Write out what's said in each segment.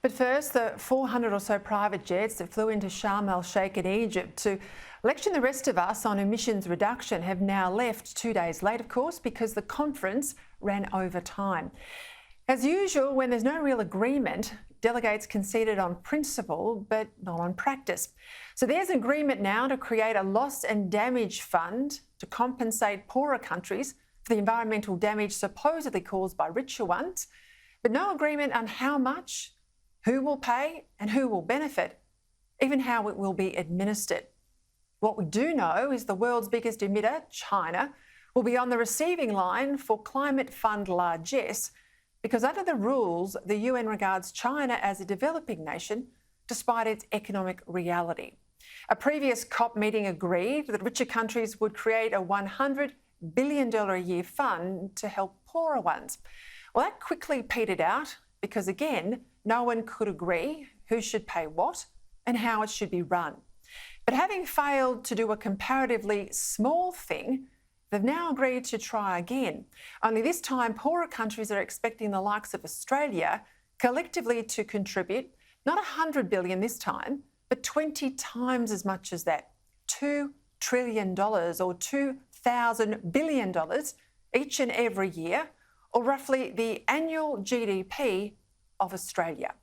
But first, the 400 or so private jets that flew into Sharm el-Sheikh in Egypt to lecture the rest of us on emissions reduction have now left 2 days late, of course, because the conference ran over time. As usual, when there's no real agreement, delegates conceded on principle but not on practice. So there's an agreement now to create a loss and damage fund to compensate poorer countries for the environmental damage supposedly caused by richer ones, but no agreement on how much, who will pay and who will benefit, even how it will be administered. What we do know is the world's biggest emitter, China, will be on the receiving line for climate fund largesse, because under the rules, the UN regards China as a developing nation despite its economic reality. A previous COP meeting agreed that richer countries would create a $100 billion a year fund to help poorer ones. Well, that quickly petered out because, again, no one could agree who should pay what and how it should be run. But having failed to do a comparatively small thing, they've now agreed to try again. Only this time, poorer countries are expecting the likes of Australia collectively to contribute not $100 billion this time, but 20 times as much as that, $2 trillion or 2,000 billion dollars each and every year, or roughly the annual GDP of Australia.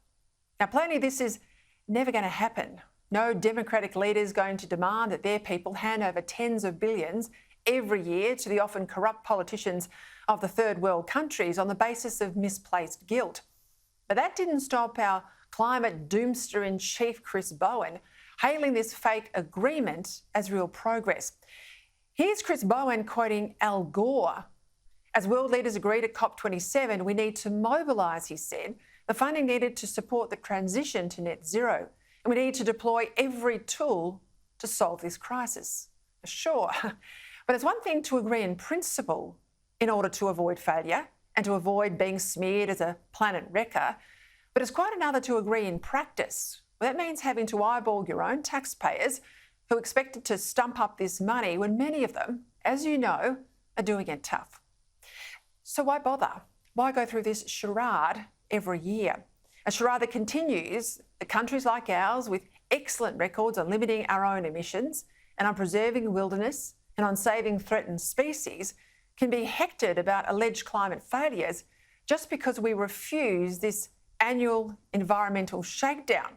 Now, plainly, this is never going to happen. No democratic leader is going to demand that their people hand over tens of billions every year to the often corrupt politicians of the third world countries on the basis of misplaced guilt. But that didn't stop our climate doomster-in-chief Chris Bowen hailing this fake agreement as real progress. Here's Chris Bowen quoting Al Gore. As world leaders agreed at COP27, we need to mobilise, he said, the funding needed to support the transition to net zero. And we need to deploy every tool to solve this crisis. Sure, but it's one thing to agree in principle in order to avoid failure and to avoid being smeared as a planet wrecker, but it's quite another to agree in practice. Well, that means having to eyeball your own taxpayers who expected to stump up this money when many of them, as you know, are doing it tough. So why bother? Why go through this charade every year? A charade that continues that countries like ours with excellent records on limiting our own emissions and on preserving wilderness and on saving threatened species can be hectored about alleged climate failures just because we refuse this annual environmental shakedown,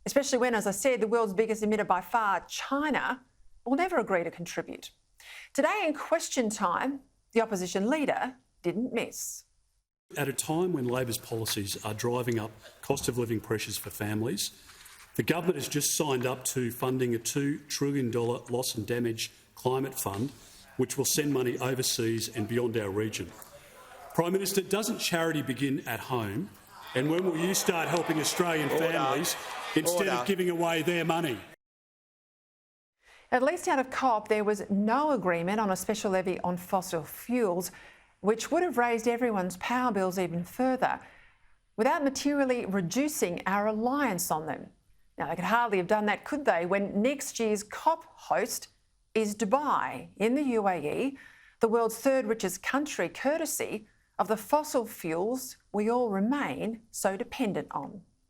especially when, as I said, the world's biggest emitter by far, China, will never agree to contribute. Today in question time, the opposition leader didn't miss. At a time when Labor's policies are driving up cost of living pressures for families, the government has just signed up to funding a $2 trillion loss and damage climate fund, which will send money overseas and beyond our region. Prime Minister, doesn't charity begin at home? And when will you start helping Australian families instead of giving away their money? At least out of COP, there was no agreement on a special levy on fossil fuels, which would have raised everyone's power bills even further, without materially reducing our reliance on them. Now, they could hardly have done that, could they, when next year's COP host is Dubai in the UAE, the world's third richest country, courtesy of the fossil fuels we all remain so dependent on.